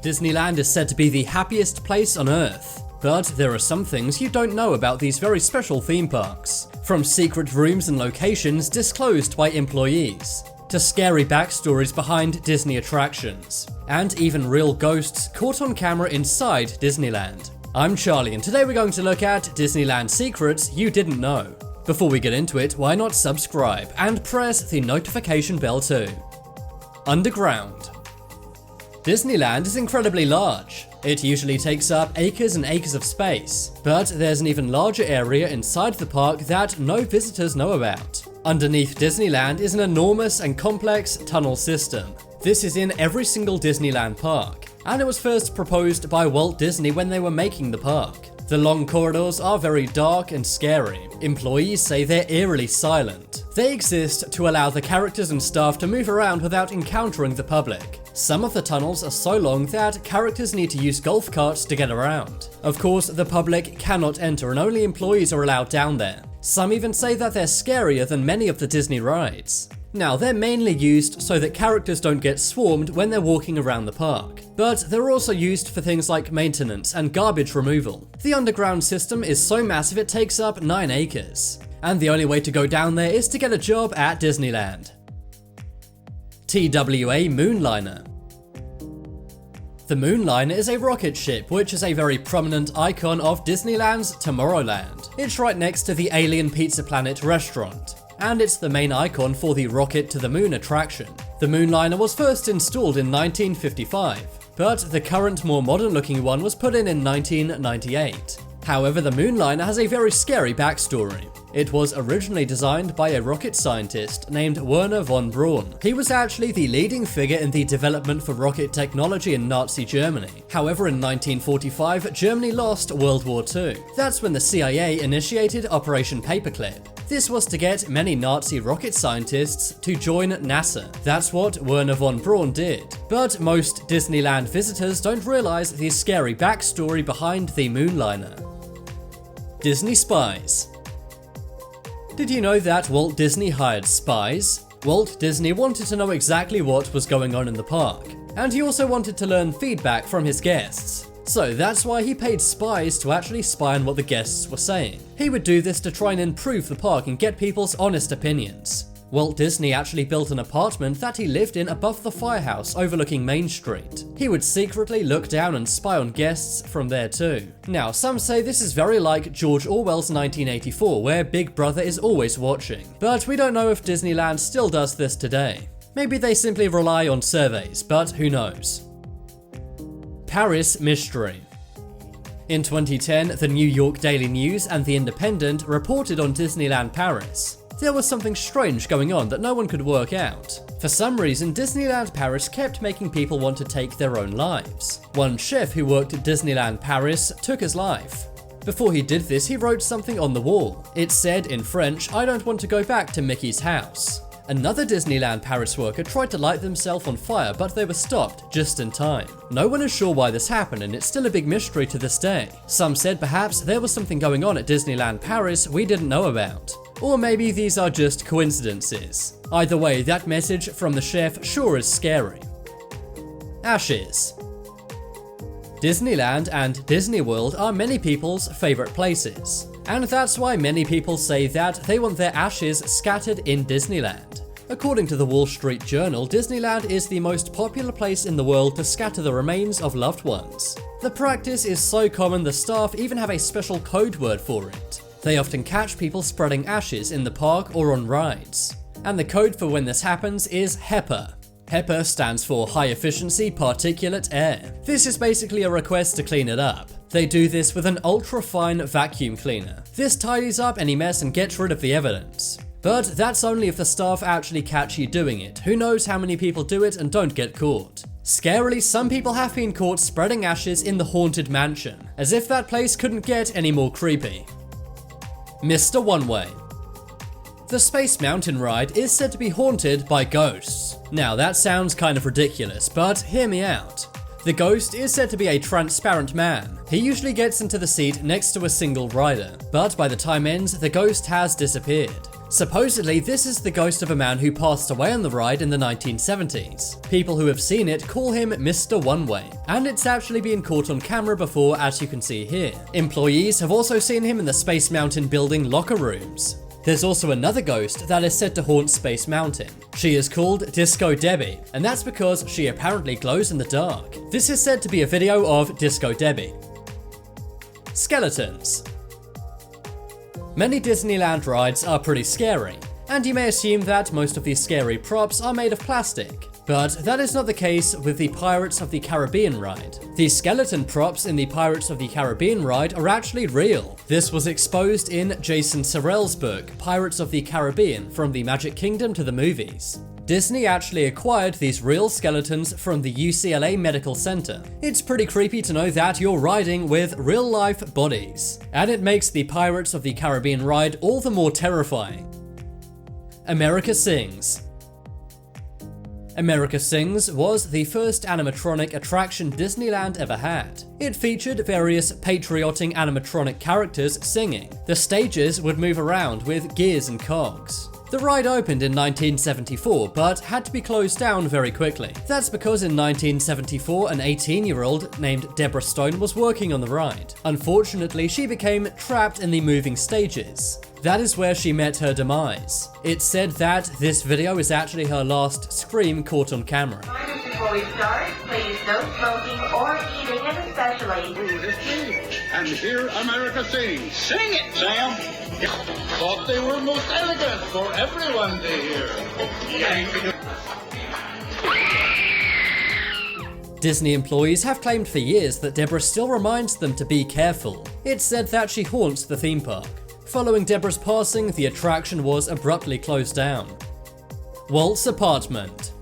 Disneyland is said to be the happiest place on Earth, but there are some things you don't know about these very special theme parks. From secret rooms and locations disclosed by employees, to scary backstories behind Disney attractions, and even real ghosts caught on camera inside Disneyland. I'm Charlie, and today we're going to look at Disneyland secrets you didn't know. Before we get into it, why not subscribe and press the notification bell too. Underground. Disneyland is incredibly large. It usually takes up acres and acres of space, but there's an even larger area inside the park that no visitors know about. Underneath Disneyland is an enormous and complex tunnel system. This is in every single Disneyland park, and it was first proposed by Walt Disney when they were making the park. The long corridors are very dark and scary. Employees say they're eerily silent. They exist to allow the characters and staff to move around without encountering the public. Some of the tunnels are so long that characters need to use golf carts to get around. Of course, the public cannot enter and only employees are allowed down there. Some even say that they're scarier than many of the Disney rides. Now, they're mainly used so that characters don't get swarmed when they're walking around the park, but they're also used for things like maintenance and garbage removal. The underground system is so massive it takes up 9 acres, and the only way to go down there is to get a job at Disneyland. TWA Moonliner. The Moonliner is a rocket ship which is a very prominent icon of Disneyland's Tomorrowland. It's right next to the Alien Pizza Planet restaurant, and it's the main icon for the Rocket to the Moon attraction. The Moonliner was first installed in 1955, but the current more modern looking one was put in 1998. However, the Moonliner has a very scary backstory. It was originally designed by a rocket scientist named Wernher von Braun. He was actually the leading figure in the development for rocket technology in Nazi Germany. However, in 1945, Germany lost World War II. That's when the CIA initiated Operation Paperclip. This was to get many Nazi rocket scientists to join NASA. That's what Wernher von Braun did. But most Disneyland visitors don't realize the scary backstory behind the Moonliner. Disney Spies. Did you know that Walt Disney hired spies? Walt Disney wanted to know exactly what was going on in the park, and he also wanted to learn feedback from his guests. So that's why he paid spies to actually spy on what the guests were saying. He would do this to try and improve the park and get people's honest opinions. Walt Disney actually built an apartment that he lived in above the firehouse overlooking Main Street. He would secretly look down and spy on guests from there too. Now, some say this is very like George Orwell's 1984, where Big Brother is always watching. But we don't know if Disneyland still does this today. Maybe they simply rely on surveys, but who knows. Paris Mystery. In 2010, the New York Daily News and The Independent reported on Disneyland Paris. There was something strange going on that no one could work out. For some reason, Disneyland Paris kept making people want to take their own lives. One chef who worked at Disneyland Paris took his life. Before he did this, he wrote something on the wall. It said in French, "I don't want to go back to Mickey's house." Another Disneyland Paris worker tried to light themselves on fire, but they were stopped just in time. No one is sure why this happened, and it's still a big mystery to this day. Some said perhaps there was something going on at Disneyland Paris we didn't know about. Or maybe these are just coincidences. Either way, that message from the chef sure is scary. Ashes. Disneyland and Disney World are many people's favorite places, and that's why many people say that they want their ashes scattered in Disneyland. According to the Wall Street Journal, Disneyland is the most popular place in the world to scatter the remains of loved ones. The practice is so common the staff even have a special code word for it. They often catch people spreading ashes in the park or on rides. And the code for when this happens is HEPA. HEPA stands for High Efficiency Particulate Air. This is basically a request to clean it up. They do this with an ultra-fine vacuum cleaner. This tidies up any mess and gets rid of the evidence. But that's only if the staff actually catch you doing it. Who knows how many people do it and don't get caught. Scarily, some people have been caught spreading ashes in the Haunted Mansion, as if that place couldn't get any more creepy. Mr. One-Way. The Space Mountain ride is said to be haunted by ghosts. Now that sounds kind of ridiculous, but hear me out. The ghost is said to be a transparent man. He usually gets into the seat next to a single rider, but by the time ends, the ghost has disappeared. Supposedly, this is the ghost of a man who passed away on the ride in the 1970s. People who have seen it call him Mr. One Way, and it's actually been caught on camera before, as you can see here. Employees have also seen him in the Space Mountain building locker rooms. There's also another ghost that is said to haunt Space Mountain. She is called Disco Debbie, and that's because she apparently glows in the dark. This is said to be a video of Disco Debbie. Skeletons. Many Disneyland rides are pretty scary, and you may assume that most of these scary props are made of plastic. But that is not the case with the Pirates of the Caribbean ride. The skeleton props in the Pirates of the Caribbean ride are actually real. This was exposed in Jason Sorrell's book, Pirates of the Caribbean: From the Magic Kingdom to the Movies. Disney actually acquired these real skeletons from the UCLA Medical Center. It's pretty creepy to know that you're riding with real-life bodies, and it makes the Pirates of the Caribbean ride all the more terrifying. America Sings. America Sings was the first animatronic attraction Disneyland ever had. It featured various patriotic animatronic characters singing. The stages would move around with gears and cogs. The ride opened in 1974, but had to be closed down very quickly. That's because in 1974, an 18-year-old named Deborah Stone was working on the ride. Unfortunately, she became trapped in the moving stages. That is where she met her demise. It's said that this video is actually her last scream caught on camera. Before we start, please no smoking or eating, and especially... And here America sings. Sing it, Sam! Thought they were most elegant for everyone to hear. Disney employees have claimed for years that Deborah still reminds them to be careful. It's said that she haunts the theme park. Following Deborah's passing, the attraction was abruptly closed down. Walts Apartment.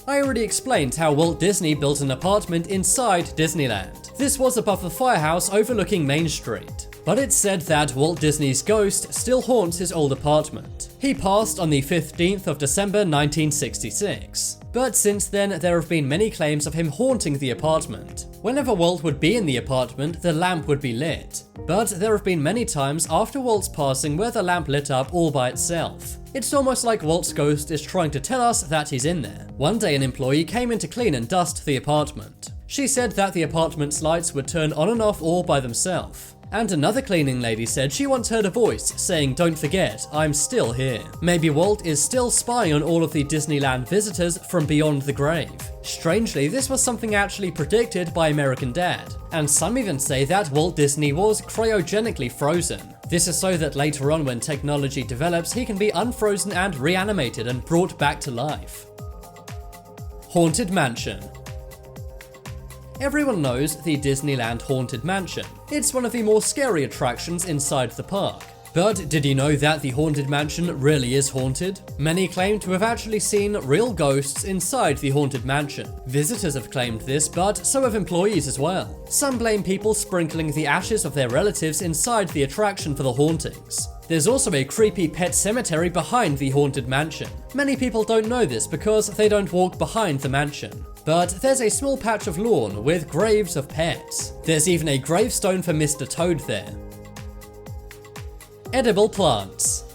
I already explained how Walt Disney built an apartment inside Disneyland. This was above the firehouse overlooking Main Street. But it's said that Walt Disney's ghost still haunts his old apartment. He passed on the 15th of December 1966. But since then, there have been many claims of him haunting the apartment. Whenever Walt would be in the apartment, the lamp would be lit. But there have been many times after Walt's passing where the lamp lit up all by itself. It's almost like Walt's ghost is trying to tell us that he's in there. One day an employee came in to clean and dust the apartment. She said that the apartment's lights would turn on and off all by themselves. And another cleaning lady said she once heard a voice saying, "Don't forget, I'm still here." Maybe Walt is still spying on all of the Disneyland visitors from beyond the grave. Strangely, this was something actually predicted by American Dad, and some even say that Walt Disney was cryogenically frozen. This is so that later on when technology develops, he can be unfrozen and reanimated and brought back to life. Haunted Mansion. Everyone knows the Disneyland Haunted Mansion. It's one of the more scary attractions inside the park. But did you know that the Haunted Mansion really is haunted? Many claim to have actually seen real ghosts inside the Haunted Mansion. Visitors have claimed this, but so have employees as well. Some blame people sprinkling the ashes of their relatives inside the attraction for the hauntings. There's also a creepy pet cemetery behind the Haunted Mansion. Many people don't know this because they don't walk behind the mansion. But there's a small patch of lawn with graves of pets. There's even a gravestone for Mr. Toad there. Edible plants.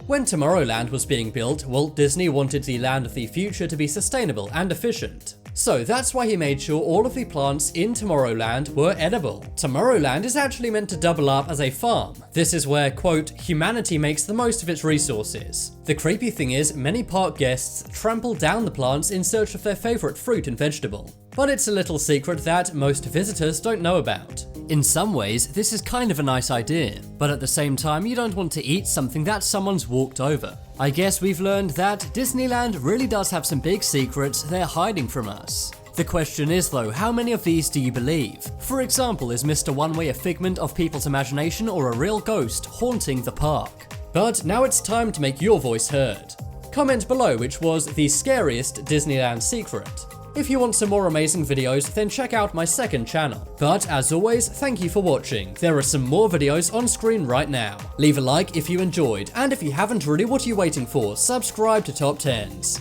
When Tomorrowland was being built, Walt Disney wanted the land of the future to be sustainable and efficient. So that's why he made sure all of the plants in Tomorrowland were edible. Tomorrowland is actually meant to double up as a farm. This is where, quote, humanity makes the most of its resources. The creepy thing is, many park guests trample down the plants in search of their favorite fruit and vegetable. But it's a little secret that most visitors don't know about. In some ways, this is kind of a nice idea, but at the same time, you don't want to eat something that someone's walked over. I guess we've learned that Disneyland really does have some big secrets they're hiding from us. The question is though, how many of these do you believe? For example, is Mr. One Way a figment of people's imagination or a real ghost haunting the park? But now it's time to make your voice heard. Comment below which was the scariest Disneyland secret. If you want some more amazing videos, then check out my second channel. But as always, thank you for watching. There are some more videos on screen right now. Leave a like if you enjoyed, and if you haven't already, what are you waiting for? Subscribe to Top 10s.